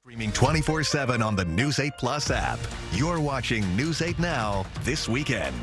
Streaming 24/7 on the News 8 Plus app. You're watching News 8 Now this weekend.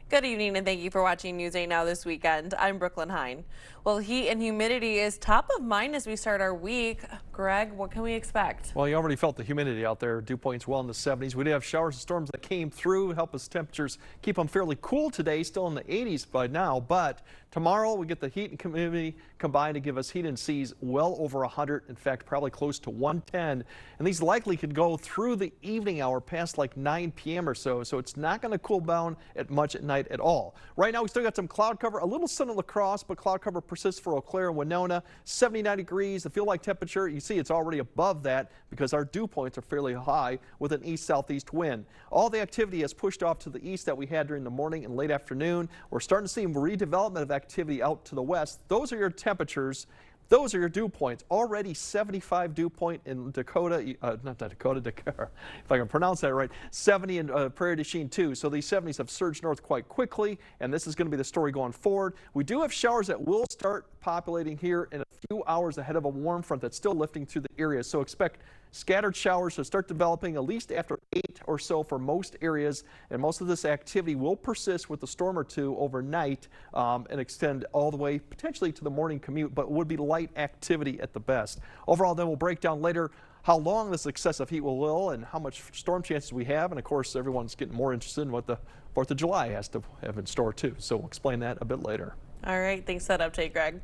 Good evening and thank you for watching News 8 Now this weekend. I'm Brooklyn Hine. Well, heat and humidity is top of mind as we start our week. Greg, what can we expect? Well, you already felt the humidity out there. Dew points well in the 70s. We did have showers and storms that came through, help us temperatures keep them fairly cool today, still in the 80s by now. But tomorrow we get the heat and humidity combined to give us heat and seas well over 100. In fact, probably close to 110. And these likely could go through the evening hour past like 9 p.m. or so. So it's not going to cool down much at night at all. Right now we still got some cloud cover, a little sun in La Crosse, but cloud cover persists for Eau Claire and Winona. 79 degrees. The feel like temperature, you see it's already above that because our dew points are fairly high with an east-southeast wind. All the activity has pushed off to the east that we had during the morning and late afternoon. We're starting to see redevelopment of activity out to the west. Those are your temperatures. Those are your dew points. Already 75 dew point in Dakota, Dakar, if I can pronounce that right. 70 in Prairie du Chien too. So these 70s have surged north quite quickly, and this is going to be the story going forward. We do have showers that will start populating here in a few hours ahead of a warm front that's still lifting through the area. So expect scattered showers to start developing at least after 8 or so for most areas, and most of this activity will persist with a storm or two overnight and extend all the way potentially to the morning commute, but would be light activity at the best. Overall, then we'll break down later how long this excessive heat will and how much storm chances we have, and of course everyone's getting more interested in what the 4th of July has to have in store too, so we'll explain that a bit later. All right, thanks for that update, Greg.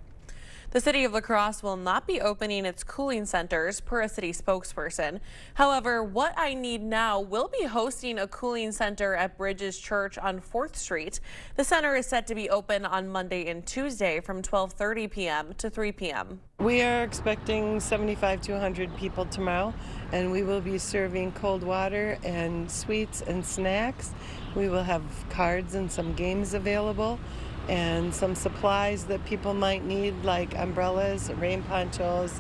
The city of La Crosse will not be opening its cooling centers, per a city spokesperson. However, What I Need Now will be hosting a cooling center at Bridges Church on 4th Street. The center is set to be open on Monday and Tuesday from 12:30 p.m. to 3 p.m. We are expecting 75 to 100 people tomorrow, and we will be serving cold water and sweets and snacks. We will have cards and some games available, and some supplies that people might need, like umbrellas, rain ponchos.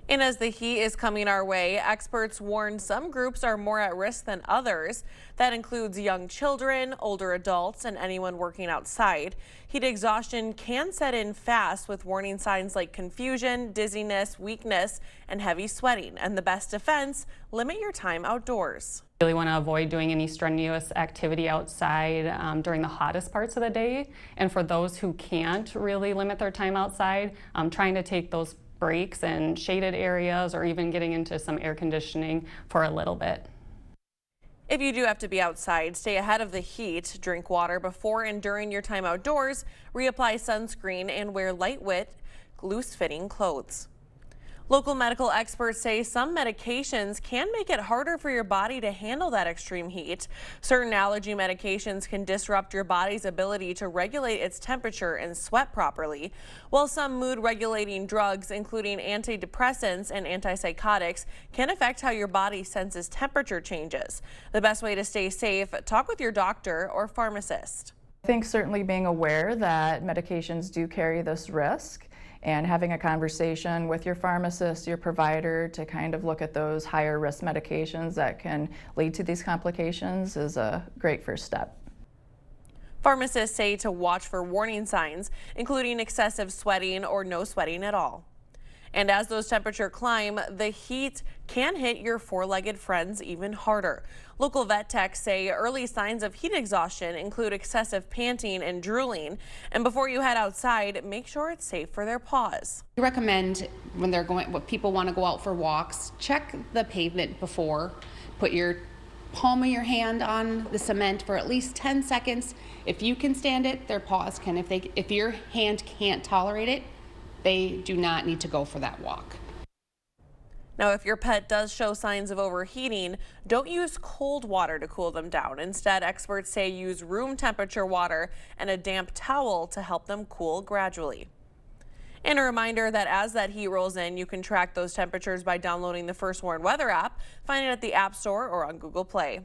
And as the heat is coming our way, experts warn some groups are more at risk than others. That includes young children, older adults, and anyone working outside. Heat exhaustion can set in fast with warning signs like confusion, dizziness, weakness, and heavy sweating. And the best defense, limit your time outdoors. Really want to avoid doing any strenuous activity outside during the hottest parts of the day. And for those who can't really limit their time outside, trying to take those breaks in shaded areas or even getting into some air conditioning for a little bit. If you do have to be outside, stay ahead of the heat, drink water before and during your time outdoors, reapply sunscreen, and wear lightweight, loose-fitting clothes. Local medical experts say some medications can make it harder for your body to handle that extreme heat. Certain allergy medications can disrupt your body's ability to regulate its temperature and sweat properly, while some mood-regulating drugs, including antidepressants and antipsychotics, can affect how your body senses temperature changes. The best way to stay safe, talk with your doctor or pharmacist. I think certainly being aware that medications do carry this risk, and having a conversation with your pharmacist, your provider, to kind of look at those higher risk medications that can lead to these complications is a great first step. Pharmacists say to watch for warning signs, including excessive sweating or no sweating at all. And as those temperatures climb, the heat can hit your four-legged friends even harder. Local vet techs say early signs of heat exhaustion include excessive panting and drooling. And before you head outside, make sure it's safe for their paws. We recommend when people want to go out for walks, check the pavement before. Put your palm of your hand on the cement for at least 10 seconds. If you can stand it, their paws can. If your hand can't tolerate it, they do not need to go for that walk. Now, if your pet does show signs of overheating, don't use cold water to cool them down. Instead, experts say use room temperature water and a damp towel to help them cool gradually. And a reminder that as that heat rolls in, you can track those temperatures by downloading the First Warn Weather app. Find it at the App Store or on Google Play.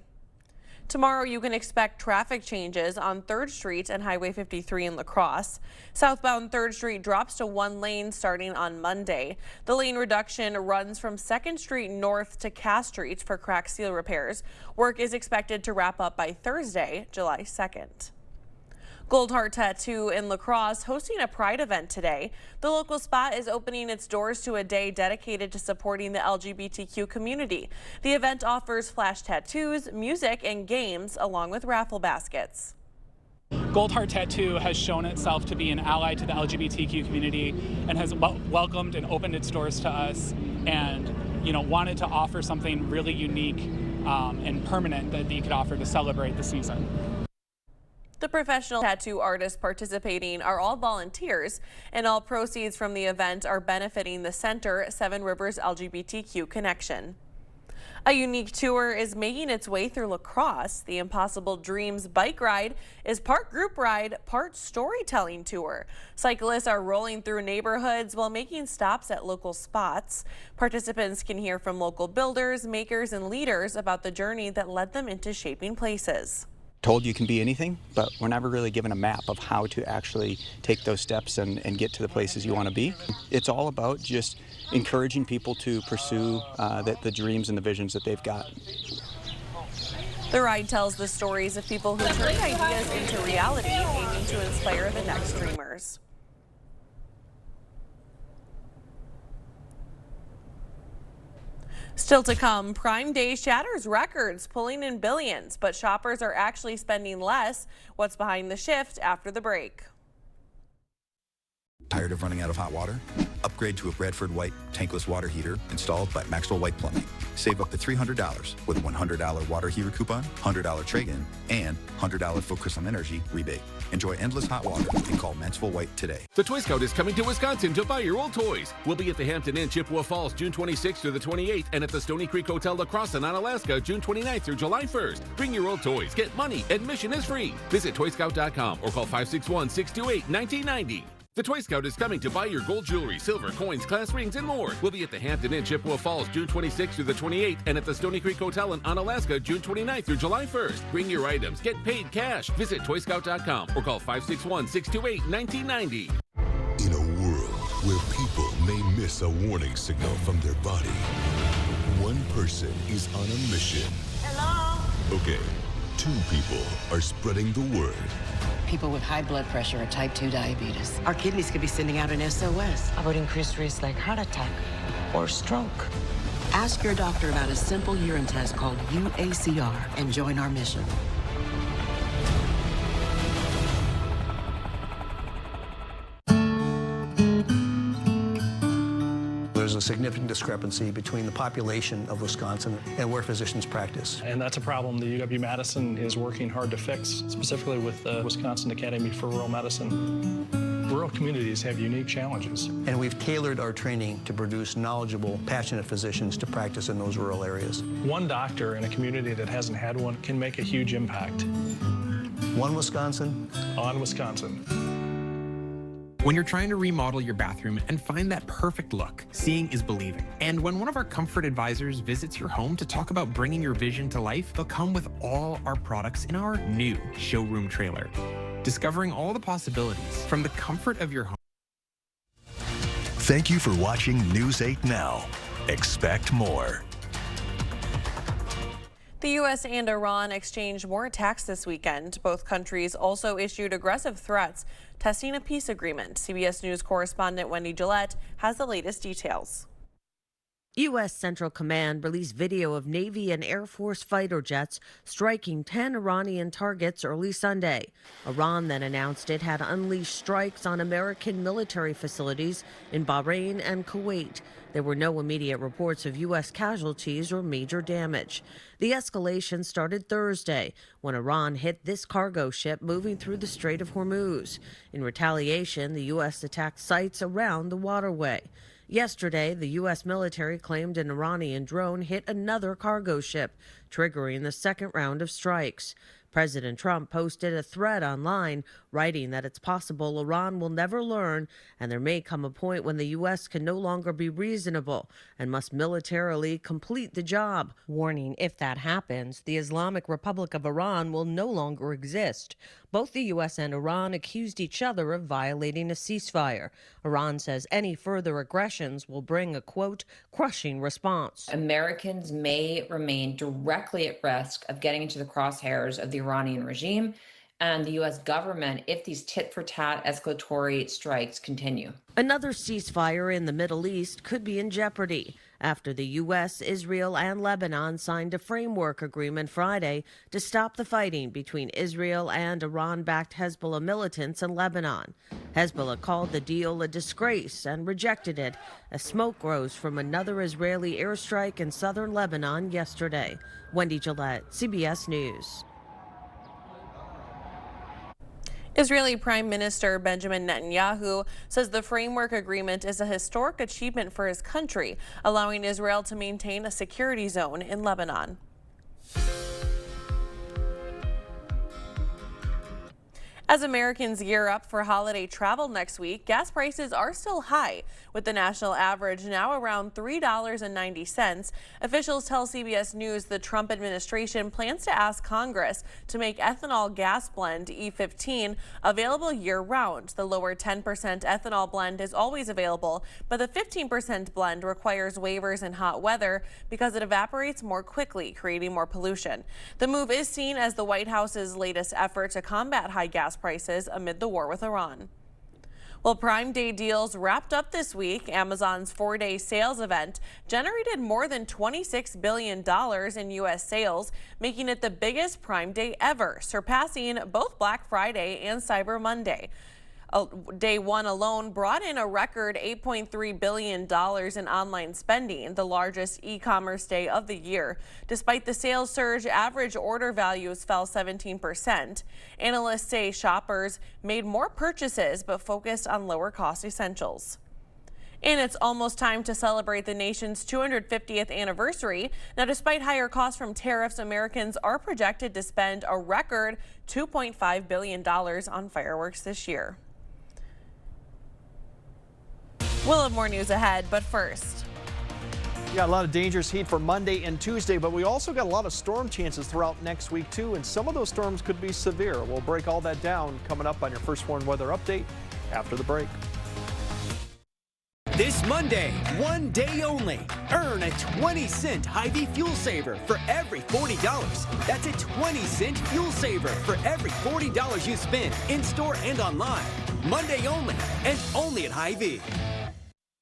Tomorrow, you can expect traffic changes on 3rd Street and Highway 53 in La Crosse. Southbound 3rd Street drops to 1 lane starting on Monday. The lane reduction runs from 2nd Street north to Cass Street for crack seal repairs. Work is expected to wrap up by Thursday, July 2nd. Gold Heart Tattoo in La Crosse hosting a Pride event today. The local spot is opening its doors to a day dedicated to supporting the LGBTQ community. The event offers flash tattoos, music, and games, along with raffle baskets. Gold Heart Tattoo has shown itself to be an ally to the LGBTQ community and has welcomed and opened its doors to us, and wanted to offer something really unique and permanent that they could offer to celebrate the season. The professional tattoo artists participating are all volunteers, and all proceeds from the event are benefiting the Center Seven Rivers LGBTQ Connection. A unique tour is making its way through La Crosse. The Impossible Dreams bike ride is part group ride, part storytelling tour. Cyclists are rolling through neighborhoods while making stops at local spots. Participants can hear from local builders, makers, and leaders about the journey that led them into shaping places. Told you can be anything, but we're never really given a map of how to actually take those steps and get to the places you want to be. It's all about just encouraging people to pursue the dreams and the visions that they've got. The ride tells the stories of people who turn ideas into reality, aiming to inspire the next dreamers. Still to come, Prime Day shatters records, pulling in billions, but shoppers are actually spending less. What's behind the shift after the break? Tired of running out of hot water? Upgrade to a Bradford White tankless water heater installed by Maxwell White Plumbing. Save up to $300 with a $100 water heater coupon, $100 trade-in, and $100 Focus on Energy rebate. Enjoy endless hot water and call Maxwell White today. The Toy Scout is coming to Wisconsin to buy your old toys. We'll be at the Hampton Inn, Chippewa Falls, June 26th through the 28th, and at the Stony Creek Hotel La Crosse in Onalaska, June 29th through July 1st. Bring your old toys, get money, admission is free. Visit toyscout.com or call 561-628-1990. The Toy Scout is coming to buy your gold jewelry, silver, coins, class rings, and more. We'll be at the Hampton Inn, Chippewa Falls, June 26th through the 28th, and at the Stony Creek Hotel in Onalaska, June 29th through July 1st. Bring your items, get paid cash. Visit toyscout.com or call 561-628-1990. In a world where people may miss a warning signal from their body, one person is on a mission. Hello? Okay, two people are spreading the word. People with high blood pressure or type 2 diabetes. Our kidneys could be sending out an SOS about increased risk like heart attack or stroke. Ask your doctor about a simple urine test called UACR and join our mission. There's a significant discrepancy between the population of Wisconsin and where physicians practice. And that's a problem the UW-Madison is working hard to fix, specifically with the Wisconsin Academy for Rural Medicine. Rural communities have unique challenges. And we've tailored our training to produce knowledgeable, passionate physicians to practice in those rural areas. One doctor in a community that hasn't had one can make a huge impact. One Wisconsin. On Wisconsin. When you're trying to remodel your bathroom and find that perfect look, seeing is believing. And when one of our comfort advisors visits your home to talk about bringing your vision to life, they'll come with all our products in our new showroom trailer, discovering all the possibilities from the comfort of your home. Thank you for watching News 8 Now. Expect more. The U.S. and Iran exchanged more attacks this weekend. Both countries also issued aggressive threats, testing a peace agreement. CBS News correspondent Wendy Gillette has the latest details. U.S. Central Command released video of Navy and Air Force fighter jets striking 10 Iranian targets early Sunday. Iran then announced it had unleashed strikes on American military facilities in Bahrain and Kuwait. There were no immediate reports of U.S. casualties or major damage. The escalation started Thursday when Iran hit this cargo ship moving through the Strait of Hormuz. In retaliation, the U.S. attacked sites around the waterway. Yesterday, the U.S. military claimed an Iranian drone hit another cargo ship, triggering the second round of strikes. President Trump posted a thread online, writing that it's possible Iran will never learn and there may come a point when the U.S. can no longer be reasonable and must militarily complete the job, warning if that happens, the Islamic Republic of Iran will no longer exist. Both the U.S. and Iran accused each other of violating a ceasefire. Iran says any further aggressions will bring a, quote, crushing response. Americans may remain directly at risk of getting into the crosshairs of the Iranian regime, and the U.S. government if these tit-for-tat escalatory strikes continue. Another ceasefire in the Middle East could be in jeopardy after the U.S., Israel, and Lebanon signed a framework agreement Friday to stop the fighting between Israel and Iran-backed Hezbollah militants in Lebanon. Hezbollah called the deal a disgrace and rejected it as smoke rose from another Israeli airstrike in southern Lebanon yesterday. Wendy Gillette, CBS News. Israeli Prime Minister Benjamin Netanyahu says the framework agreement is a historic achievement for his country, allowing Israel to maintain a security zone in Lebanon. As Americans gear up for holiday travel next week, gas prices are still high, with the national average now around $3.90. Officials tell CBS News the Trump administration plans to ask Congress to make ethanol gas blend E15 available year-round. The lower 10% ethanol blend is always available, but the 15% blend requires waivers in hot weather because it evaporates more quickly, creating more pollution. The move is seen as the White House's latest effort to combat high gas prices amid the war with Iran. Well, Prime Day deals wrapped up this week. Amazon's 4-day sales event generated more than $26 billion in U.S. sales, making it the biggest Prime Day ever, surpassing both Black Friday and Cyber Monday. Day one alone brought in a record $8.3 billion in online spending, the largest e-commerce day of the year. Despite the sales surge, average order values fell 17%. Analysts say shoppers made more purchases but focused on lower cost essentials. And it's almost time to celebrate the nation's 250th anniversary. Now, despite higher costs from tariffs, Americans are projected to spend a record $2.5 billion on fireworks this year. We'll have more news ahead, but first. Yeah, a lot of dangerous heat for Monday and Tuesday, but we also got a lot of storm chances throughout next week, too, and some of those storms could be severe. We'll break all that down coming up on your First Warn weather update after the break. This Monday, one day only, earn a 20-cent Hy-Vee fuel saver for every $40. That's a 20-cent fuel saver for every $40 you spend in-store and online. Monday only, and only at Hy-Vee.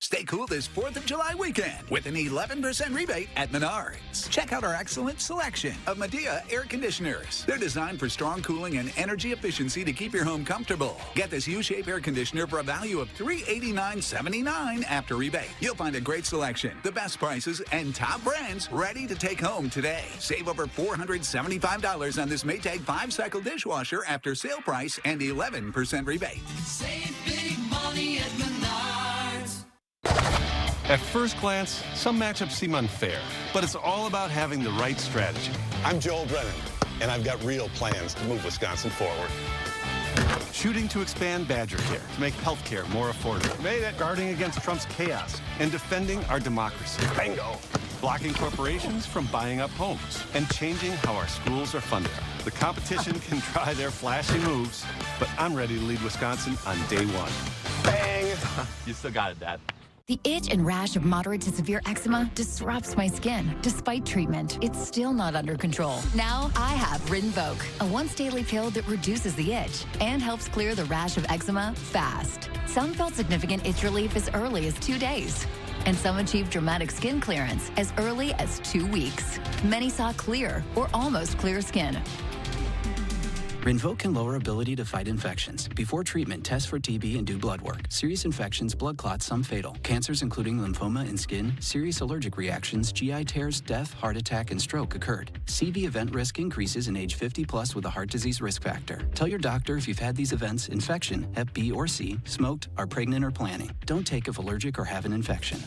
Stay cool this 4th of July weekend with an 11% rebate at Menards. Check out our excellent selection of Medea air conditioners. They're designed for strong cooling and energy efficiency to keep your home comfortable. Get this U-shape air conditioner for a value of $389.79 after rebate. You'll find a great selection, the best prices, and top brands ready to take home today. Save over $475 on this Maytag 5-cycle dishwasher after sale price and 11% rebate. Save big money at Menards. At first glance, some matchups seem unfair, but it's all about having the right strategy. I'm Joel Brennan, and I've got real plans to move Wisconsin forward. Shooting to expand Badger Care to make health care more affordable. Made it. Guarding against Trump's chaos and defending our democracy. Bingo. Blocking corporations from buying up homes and changing how our schools are funded. The competition can try their flashy moves, but I'm ready to lead Wisconsin on day one. Bang! You still got it, Dad. The itch and rash of moderate to severe eczema disrupts my skin. Despite treatment, it's still not under control. Now I have Rinvoq, a once-daily pill that reduces the itch and helps clear the rash of eczema fast. Some felt significant itch relief as early as 2 days, and some achieved dramatic skin clearance as early as 2 weeks. Many saw clear or almost clear skin. Rinvoq can lower ability to fight infections. Before treatment, test for TB and do blood work. Serious infections, blood clots, some fatal. Cancers including lymphoma and skin, serious allergic reactions, GI tears, death, heart attack, and stroke occurred. CV event risk increases in age 50 plus with a heart disease risk factor. Tell your doctor if you've had these events, infection, Hep B or C, smoked, are pregnant or planning. Don't take if allergic or have an infection.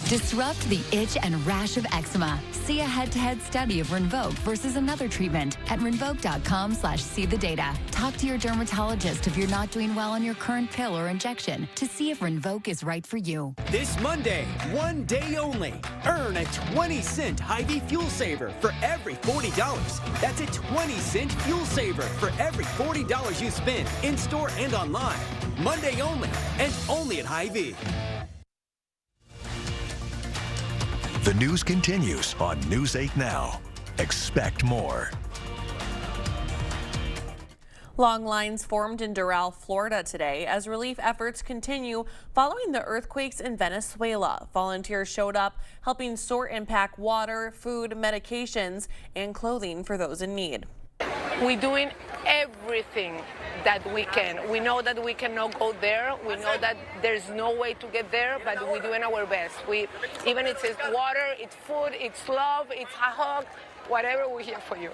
Disrupt the itch and rash of eczema. See a head-to-head study of Rinvoq versus another treatment at Rinvoq.com/see the data. Talk to your dermatologist if you're not doing well on your current pill or injection to see if Rinvoq is right for you. This Monday, one day only, earn a 20-cent Hy-Vee fuel saver for every $40. That's a 20-cent fuel saver for every $40 you spend in-store and online. Monday only, and only at Hy-Vee. The news continues on News 8 Now. Expect more. Long lines formed in Doral, Florida today as relief efforts continue following the earthquakes in Venezuela. Volunteers showed up helping sort and pack water, food, medications, and clothing for those in need. We're doing everything that we can. We know that we cannot go there. We know that there's no way to get there, but we're doing our best. Even if it's water, it's food, it's love, it's a hug, whatever, we're here for you.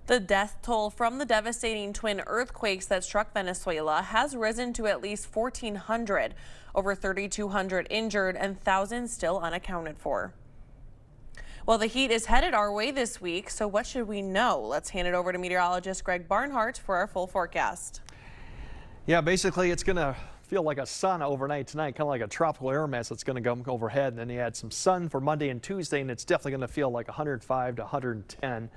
The death toll from the devastating twin earthquakes that struck Venezuela has risen to at least 1,400, over 3,200 injured and thousands still unaccounted for. Well, the heat is headed our way this week, so what should we know? Let's hand it over to meteorologist Greg Barnhart for our full forecast. Yeah, basically it's going to feel like a sauna overnight tonight, kind of like a tropical air mass that's going to come overhead, and then you add some sun for Monday and Tuesday, and it's definitely going to feel like 105 to 110.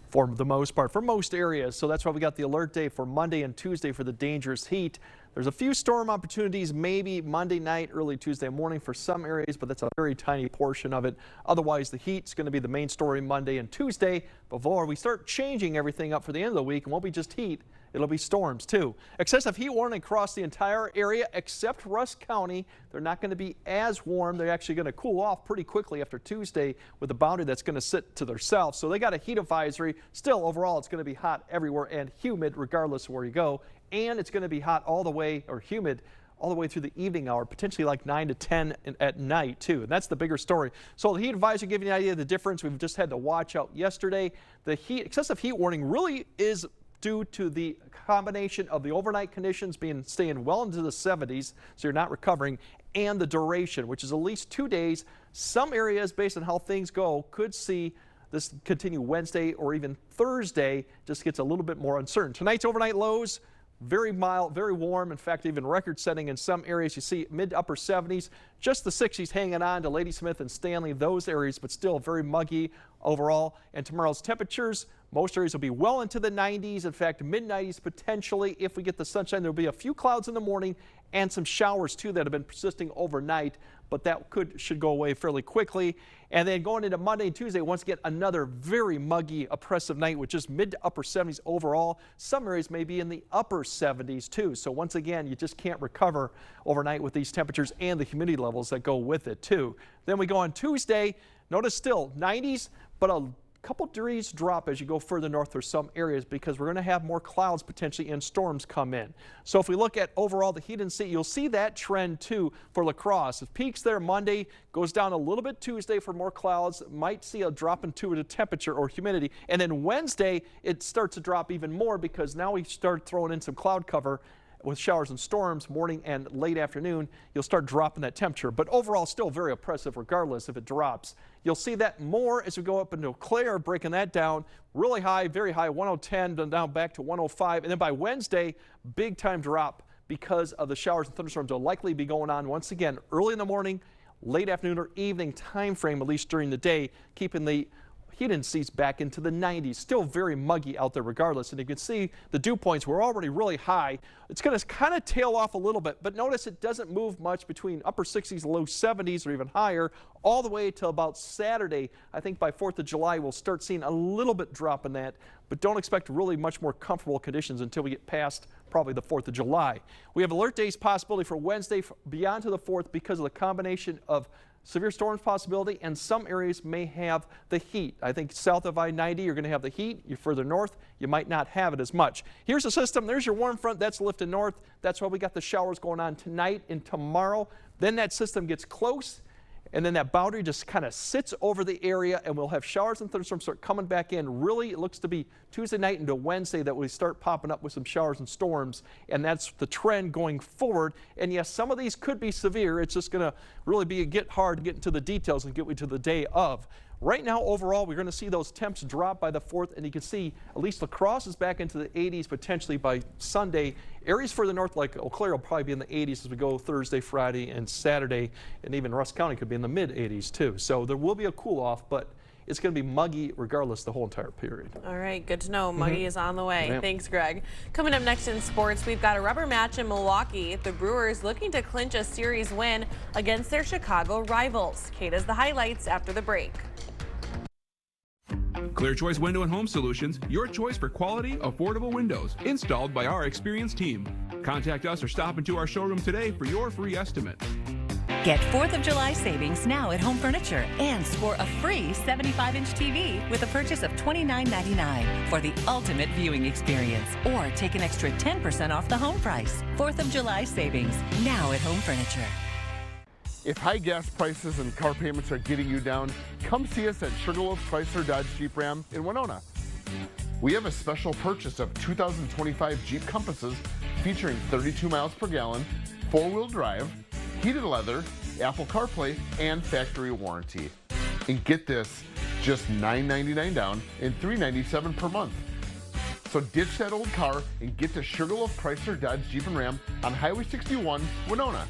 For the most part, for most areas. So that's why we got the alert day for Monday and Tuesday for the dangerous heat. There's a few storm opportunities maybe Monday night, early Tuesday morning for some areas, but that's a very tiny portion of it. Otherwise, the heat's going to be the main story Monday and Tuesday before we start changing everything up for the end of the week. It won't be just heat. It'll be storms too. Excessive heat warning across the entire area except Rusk County. They're not going to be as warm. They're actually going to cool off pretty quickly after Tuesday with a boundary that's going to sit to their south. So they got a heat advisory. Still, overall, it's going to be hot everywhere and humid regardless of where you go. And it's going to be hot all the way, or humid, all the way through the evening hour, potentially like 9 to 10 at night too. And that's the bigger story. So the heat advisory, giving you an idea of the difference. We've just had to watch out yesterday. The excessive heat warning really is due to the combination of the overnight conditions staying well into the 70s, so you're not recovering, and the duration, which is at least 2 days. Some areas, based on how things go, could see this continue Wednesday or even Thursday. Just gets a little bit more uncertain. Tonight's overnight lows, very mild, very warm. In fact, even record-setting in some areas. You see mid to upper 70s. Just the 60s hanging on to Ladysmith and Stanley, those areas, but still very muggy overall. And tomorrow's temperatures, most areas will be well into the 90s. In fact, mid-90s potentially. If we get the sunshine, there'll be a few clouds in the morning and some showers too that have been persisting overnight, but that should go away fairly quickly. And then going into Monday and Tuesday, once again, another very muggy, oppressive night with just mid to upper 70s overall. Some areas may be in the upper 70s too. So once again, you just can't recover overnight with these temperatures and the humidity levels that go with it too. Then we go on Tuesday. Notice still 90s, but a couple degrees drop as you go further north for some areas because we're going to have more clouds potentially and storms come in. So if we look at overall the heat and see, you'll see that trend too for La Crosse. It peaks there Monday, goes down a little bit Tuesday for more clouds, might see a drop into the temperature or humidity, and then Wednesday it starts to drop even more because now we start throwing in some cloud cover with showers and storms morning and late afternoon. You'll start dropping that temperature, but overall still very oppressive regardless if it drops. You'll see that more as we go up into Eau Claire, breaking that down really high, very high, 110, then down back to 105, and then by Wednesday, big time drop because of the showers and thunderstorms will likely be going on once again early in the morning, late afternoon or evening time frame, at least during the day, keeping the heat indices back into the 90s. Still very muggy out there regardless. And you can see the dew points were already really high. It's going to kind of tail off a little bit, but notice it doesn't move much between upper 60s, low 70s, or even higher, all the way till about Saturday. I think by 4th of July, we'll start seeing a little bit drop in that, but don't expect really much more comfortable conditions until we get past probably the 4th of July. We have alert days possibility for Wednesday beyond to the 4th because of the combination of severe storms possibility, and some areas may have the heat. I think south of I-90, you're going to have the heat. You're further north, you might not have it as much. Here's the system. There's your warm front. That's lifting north. That's why we got the showers going on tonight and tomorrow. Then that system gets close, and then that boundary just kind of sits over the area, and we'll have showers and thunderstorms start coming back in. Really, it looks to be Tuesday night into Wednesday that we start popping up with some showers and storms, and that's the trend going forward. And yes, some of these could be severe. It's just going to really get hard to get into the details and get to the day of. Right now, overall, we're going to see those temps drop by the 4th, and you can see at least La Crosse is back into the 80s potentially by Sunday. Areas further north like Eau Claire will probably be in the 80s as we go Thursday, Friday, and Saturday, and even Rusk County could be in the mid-80s too. So there will be a cool-off, but it's going to be muggy regardless the whole entire period. All right, good to know. Muggy is on the way. Yeah. Thanks, Greg. Coming up next in sports, we've got a rubber match in Milwaukee. The Brewers looking to clinch a series win against their Chicago rivals. Kate has the highlights after the break. Clear Choice Window and Home Solutions, your choice for quality, affordable windows, installed by our experienced team. Contact us or stop into our showroom today for your free estimate. Get 4th of July savings now at Home Furniture and score a free 75-inch TV with a purchase of $29.99 for the ultimate viewing experience. Or take an extra 10% off the home price. 4th of July savings now at Home Furniture. If high gas prices and car payments are getting you down, come see us at Sugarloaf Chrysler Dodge Jeep Ram in Winona. We have a special purchase of 2025 Jeep Compasses featuring 32 miles per gallon, 4-wheel drive, heated leather, Apple CarPlay, and factory warranty. And get this, just $999 down and $397 per month. So ditch that old car and get to Sugarloaf Chrysler Dodge Jeep and Ram on Highway 61, Winona.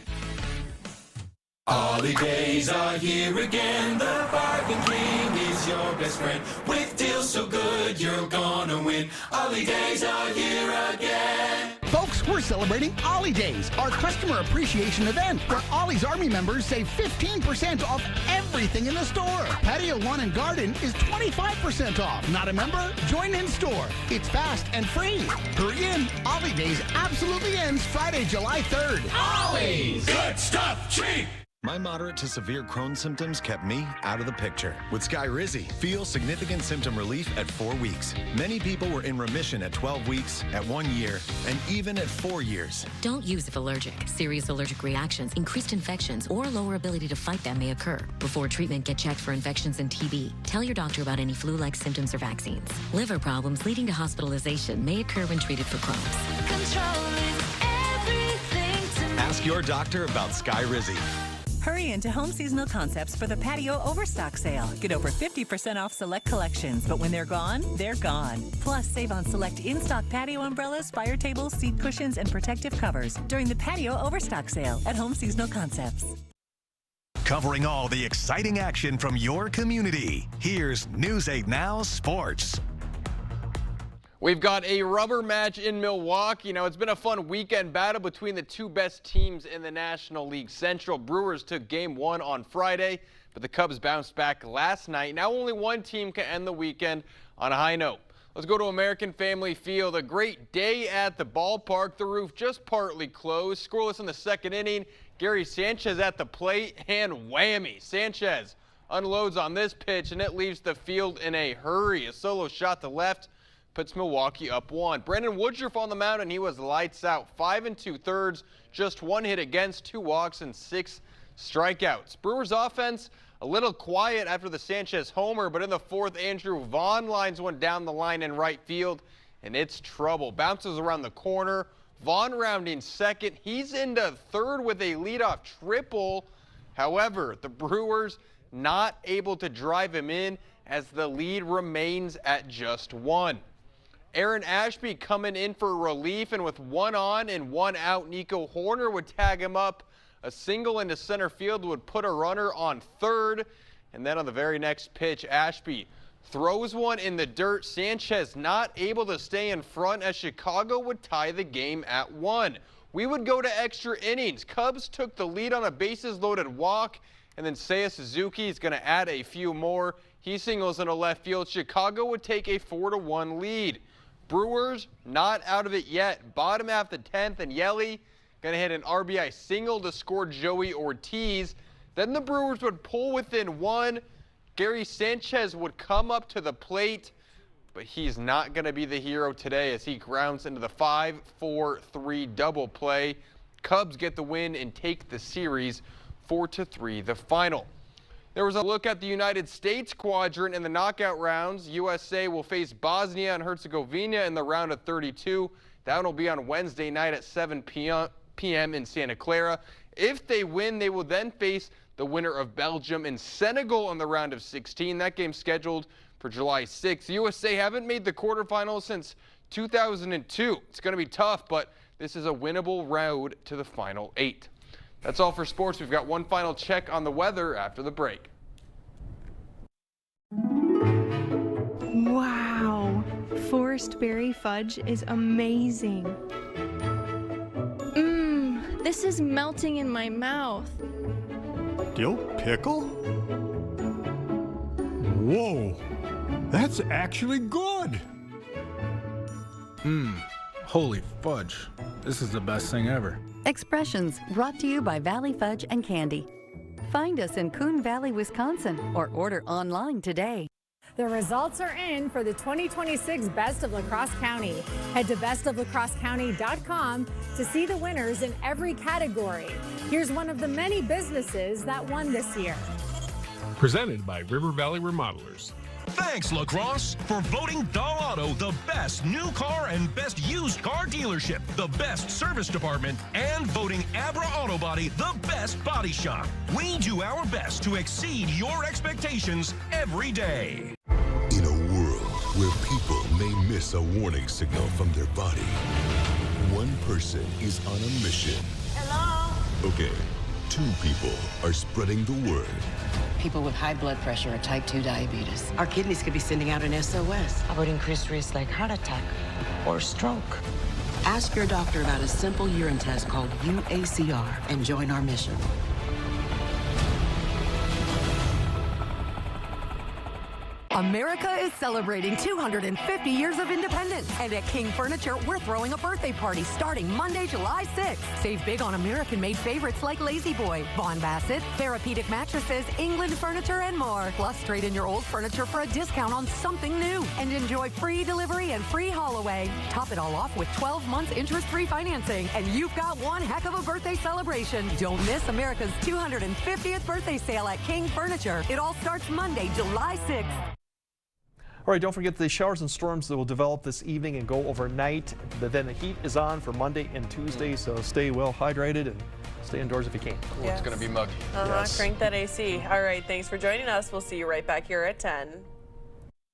Holidays are here again. The Bargain King is your best friend. With deals so good, you're gonna win. Holidays are here again. Folks, we're celebrating Ollie Days, our customer appreciation event, where Ollie's Army members save 15% off everything in the store. Patio Lawn and Garden is 25% off. Not a member? Join in store. It's fast and free. Hurry in. Ollie Days absolutely ends Friday, July 3rd. Ollie's! Good stuff, cheap! My moderate to severe Crohn's symptoms kept me out of the picture. With Skyrizi, feel significant symptom relief at 4 weeks. Many people were in remission at 12 weeks, at 1 year, and even at 4 years. Don't use if allergic. Serious allergic reactions, increased infections, or lower ability to fight them may occur. Before treatment, get checked for infections and TB. Tell your doctor about any flu-like symptoms or vaccines. Liver problems leading to hospitalization may occur when treated for Crohn's. Control is everything to me. Ask your doctor about Skyrizi. Hurry into Home Seasonal Concepts for the patio overstock sale. Get over 50% off select collections, but when they're gone, they're gone. Plus, save on select in-stock patio umbrellas, fire tables, seat cushions, and protective covers during the patio overstock sale at Home Seasonal Concepts. Covering all the exciting action from your community, here's News 8 Now Sports. We've got a rubber match in Milwaukee. Now, it's been a fun weekend battle between the two best teams in the National League Central. Brewers took game 1 on Friday, but the Cubs bounced back last night. Now only one team can end the weekend on a high note. Let's go to American Family Field. A great day at the ballpark. The roof just partly closed. Scoreless in the second inning. Gary Sanchez at the plate, and whammy. Sanchez unloads on this pitch, and it leaves the field in a hurry. A solo shot to left puts Milwaukee up 1. Brandon Woodruff on the mound, and he was lights out. 5 2/3, just 1 hit against, 2 walks, and 6 strikeouts. Brewers offense a little quiet after the Sanchez homer, but in the 4th, Andrew Vaughn lines one down the line in right field, and it's trouble. Bounces around the corner. Vaughn rounding second. He's into 3rd with a leadoff triple. However, the Brewers not able to drive him in as the lead remains at just 1. Aaron Ashby coming in for relief, and with 1 on and 1 out, Nico Horner would tag him up. A single into center field would put a runner on 3rd, and then on the very next pitch, Ashby throws one in the dirt. Sanchez not able to stay in front as Chicago would tie the game at 1. We would go to extra innings. Cubs took the lead on a bases-loaded walk, and then Seiya Suzuki is going to add a few more. He singles into left field. Chicago would take a 4-1 lead. Brewers not out of it yet. Bottom half the 10th, and Yelly going to hit an RBI single to score Joey Ortiz. Then the Brewers would pull within 1. Gary Sanchez would come up to the plate, but he's not going to be the hero today as he grounds into the 5-4-3 double play. Cubs get the win and take the series 4-3, the final. There was a look at the United States quadrant in the knockout rounds. USA will face Bosnia and Herzegovina in the round of 32. That one will be on Wednesday night at 7 p.m. in Santa Clara. If they win, they will then face the winner of Belgium and Senegal in the round of 16. That game's scheduled for July 6th. USA haven't made the quarterfinals since 2002. It's going to be tough, but this is a winnable road to the final 8. That's all for sports. We've got one final check on the weather after the break. Wow, forest berry fudge is amazing. This is melting in my mouth. Dill pickle? Whoa! That's actually good. Holy fudge. This is the best thing ever. Expressions brought to you by Valley Fudge and Candy. Find us in Coon Valley, Wisconsin, or order online today. The results are in for the 2026 Best of La Crosse County. Head to bestoflacrossecounty.com to see the winners in every category. Here's one of the many businesses that won this year. Presented by River Valley Remodelers. Thanks, La Crosse, for voting Dahl Auto the best new car and best used car dealership, the best service department, and voting Abra Auto Body the best body shop. We do our best to exceed your expectations every day. In a world where people may miss a warning signal from their body, one person is on a mission. Hello? Okay, 2 people are spreading the word. People with high blood pressure or type 2 diabetes. Our kidneys could be sending out an SOS. About increased risk like heart attack or stroke. Ask your doctor about a simple urine test called UACR and join our mission. America is celebrating 250 years of independence. And at King Furniture, we're throwing a birthday party starting Monday, July 6th. Save big on American-made favorites like Lazy Boy, Von Bassett, Therapeutic Mattresses, England Furniture, and more. Plus, trade in your old furniture for a discount on something new. And enjoy free delivery and free haul away. Top it all off with 12 months interest-free financing. And you've got one heck of a birthday celebration. Don't miss America's 250th birthday sale at King Furniture. It all starts Monday, July 6th. All right, don't forget the showers and storms that will develop this evening and go overnight. But then the heat is on for Monday and Tuesday, so stay well hydrated and stay indoors if you can. It's going to be muggy. Crank that AC. All right, thanks for joining us. We'll see you right back here at 10.